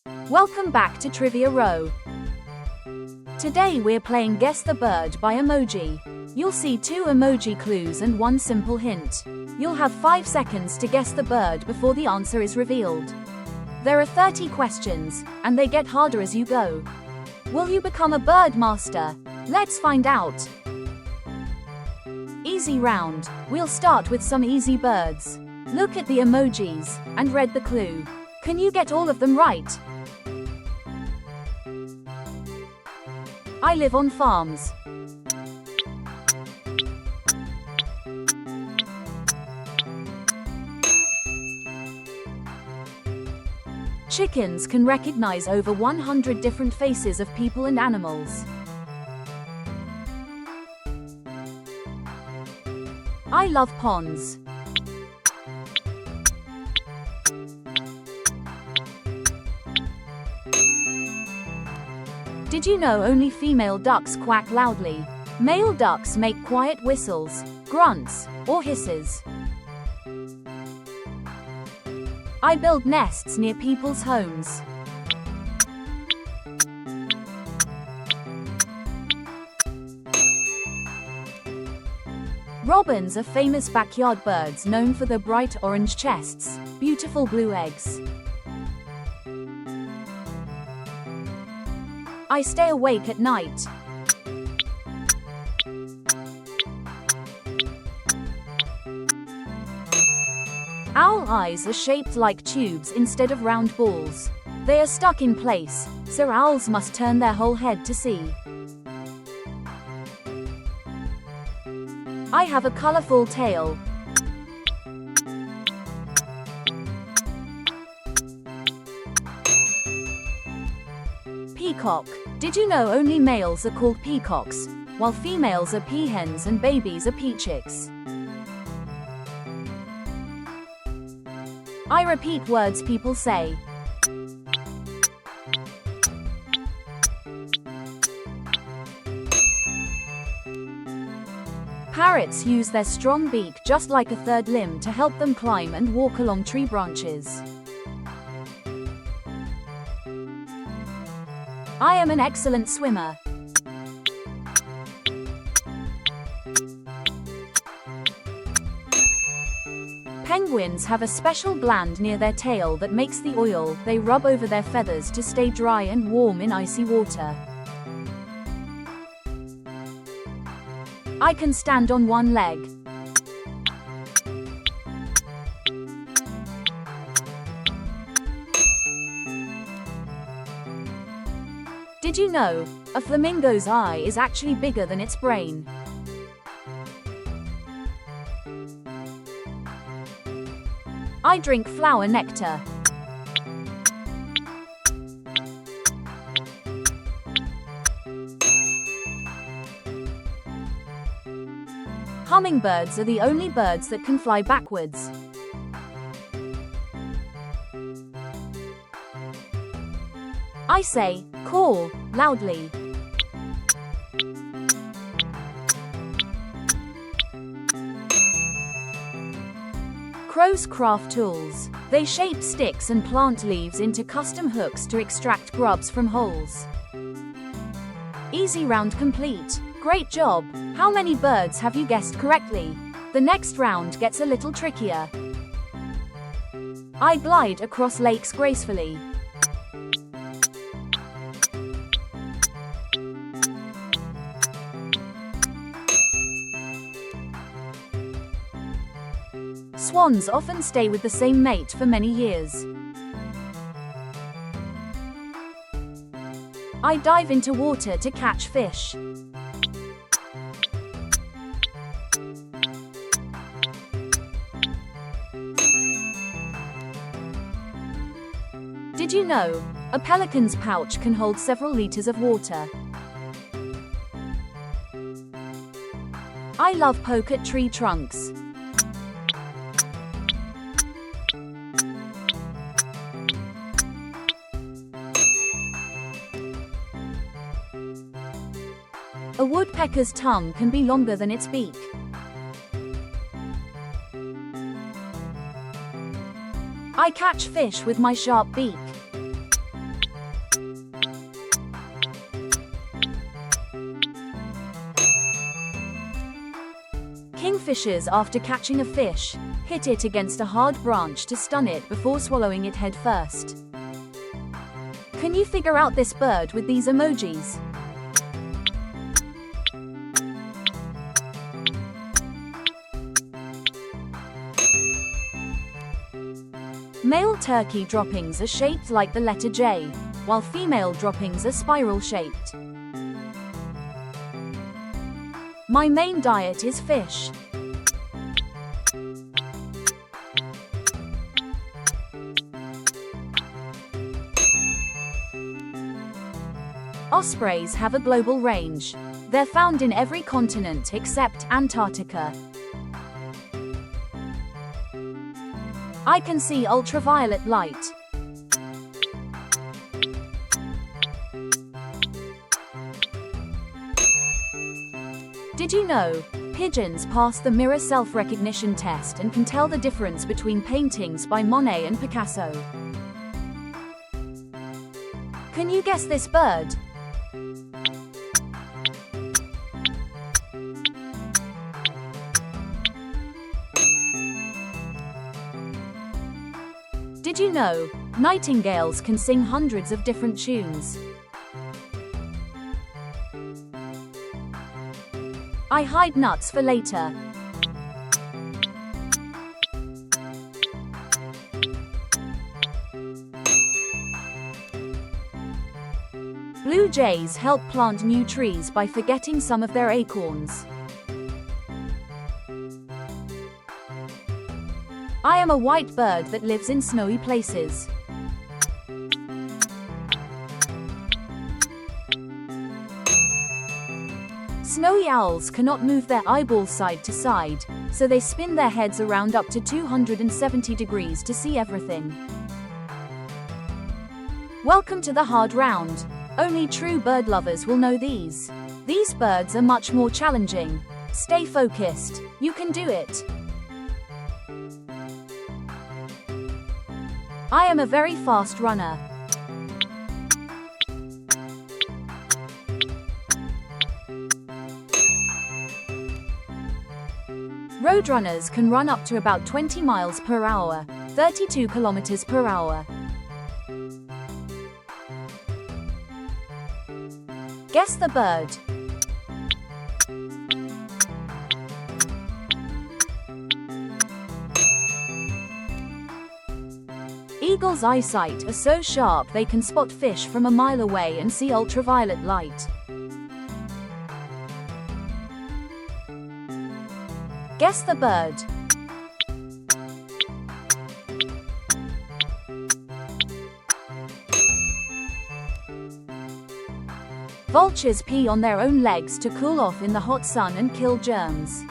Welcome back to Trivia Row. Today we're playing Guess the Bird by Emoji. You'll see 2 emoji clues and 1 simple hint. You'll have 5 seconds to guess the bird before the answer is revealed. There are 30 questions, and they get harder as you go. Will you become a bird master? Let's find out. Easy round. We'll start with some easy birds. Look at the emojis, and read the clue. Can you get all of them right? I live on farms. Chickens can recognize over 100 different faces of people and animals. I love ponds. Did you know only female ducks quack loudly? Male ducks make quiet whistles, grunts, or hisses. I build nests near people's homes. Robins are famous backyard birds known for their bright orange chests, beautiful blue eggs. I stay awake at night. Owl eyes are shaped like tubes instead of round balls. They are stuck in place, so owls must turn their whole head to see. I have a colorful tail. Peacock. Did you know only males are called peacocks, while females are peahens and babies are peachicks? I repeat words people say. Parrots use their strong beak just like a third limb to help them climb and walk along tree branches. I am an excellent swimmer. Penguins have a special gland near their tail that makes the oil they rub over their feathers to stay dry and warm in icy water. I can stand on one leg. Did you know, a flamingo's eye is actually bigger than its brain? I drink flower nectar. Hummingbirds are the only birds that can fly backwards. I say, caw, loudly. Crows craft tools. They shape sticks and plant leaves into custom hooks to extract grubs from holes. Easy round complete. Great job! How many birds have you guessed correctly? The next round gets a little trickier. I glide across lakes gracefully. Swans often stay with the same mate for many years. I dive into water to catch fish. Did you know, a pelican's pouch can hold several liters of water? I love poke at tree trunks. A woodpecker's tongue can be longer than its beak. I catch fish with my sharp beak. Kingfishers, after catching a fish, hit it against a hard branch to stun it before swallowing it head first. Can you figure out this bird with these emojis? Male turkey droppings are shaped like the letter J, while female droppings are spiral-shaped. My main diet is fish. Ospreys have a global range. They're found in every continent except Antarctica. I can see ultraviolet light. Did you know? Pigeons pass the mirror self-recognition test and can tell the difference between paintings by Monet and Picasso. Can you guess this bird? Did you know? Nightingales can sing hundreds of different tunes. I hide nuts for later. Blue jays help plant new trees by forgetting some of their acorns. I am a white bird that lives in snowy places. Snowy owls cannot move their eyeballs side to side, so they spin their heads around up to 270 degrees to see everything. Welcome to the hard round. Only true bird lovers will know these. These birds are much more challenging. Stay focused. You can do it. I am a very fast runner. Roadrunners can run up to about 20 miles per hour, 32 kilometers per hour. Guess the bird. Eagles' eyesight are so sharp they can spot fish from a mile away and see ultraviolet light. Guess the bird. Vultures pee on their own legs to cool off in the hot sun and kill germs.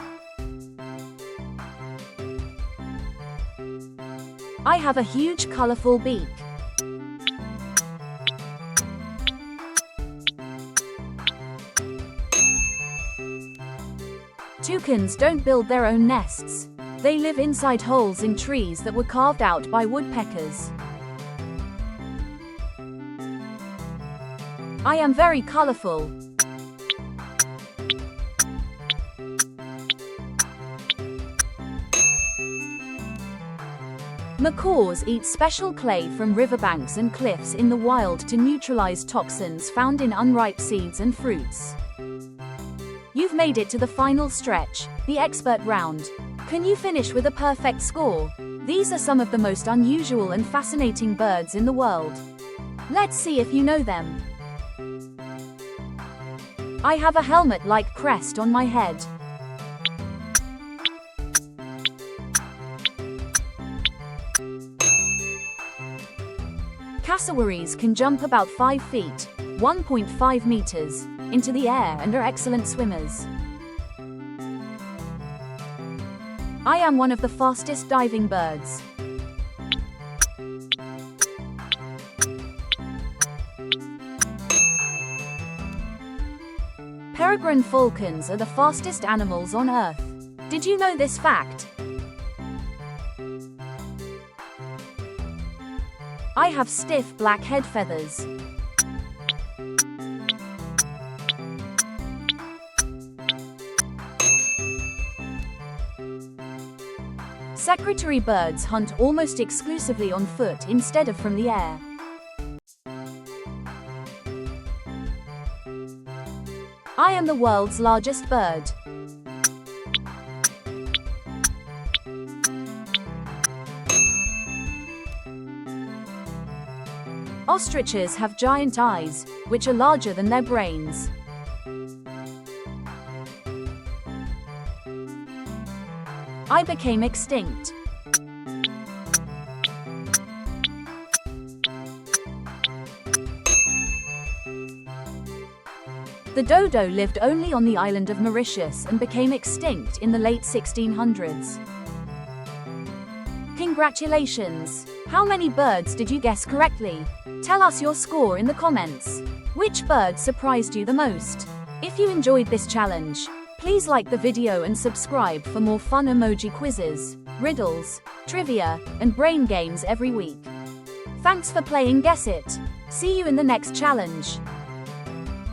I have a huge, colorful beak. Toucans don't build their own nests. They live inside holes in trees that were carved out by woodpeckers. I am very colorful. Macaws eat special clay from riverbanks and cliffs in the wild to neutralize toxins found in unripe seeds and fruits. You've made it to the final stretch, the expert round. Can you finish with a perfect score? These are some of the most unusual and fascinating birds in the world. Let's see if you know them. I have a helmet-like crest on my head. Cassowaries can jump about 5 feet, 1.5 meters, into the air and are excellent swimmers. I am one of the fastest diving birds. Peregrine falcons are the fastest animals on Earth. Did you know this fact? I have stiff black head feathers. Secretary birds hunt almost exclusively on foot instead of from the air. I am the world's largest bird. Ostriches have giant eyes, which are larger than their brains. I became extinct. The dodo lived only on the island of Mauritius and became extinct in the late 1600s. Congratulations! How many birds did you guess correctly? Tell us your score in the comments. Which bird surprised you the most? If you enjoyed this challenge, please like the video and subscribe for more fun emoji quizzes, riddles, trivia, and brain games every week. Thanks for playing Guess It. See you in the next challenge.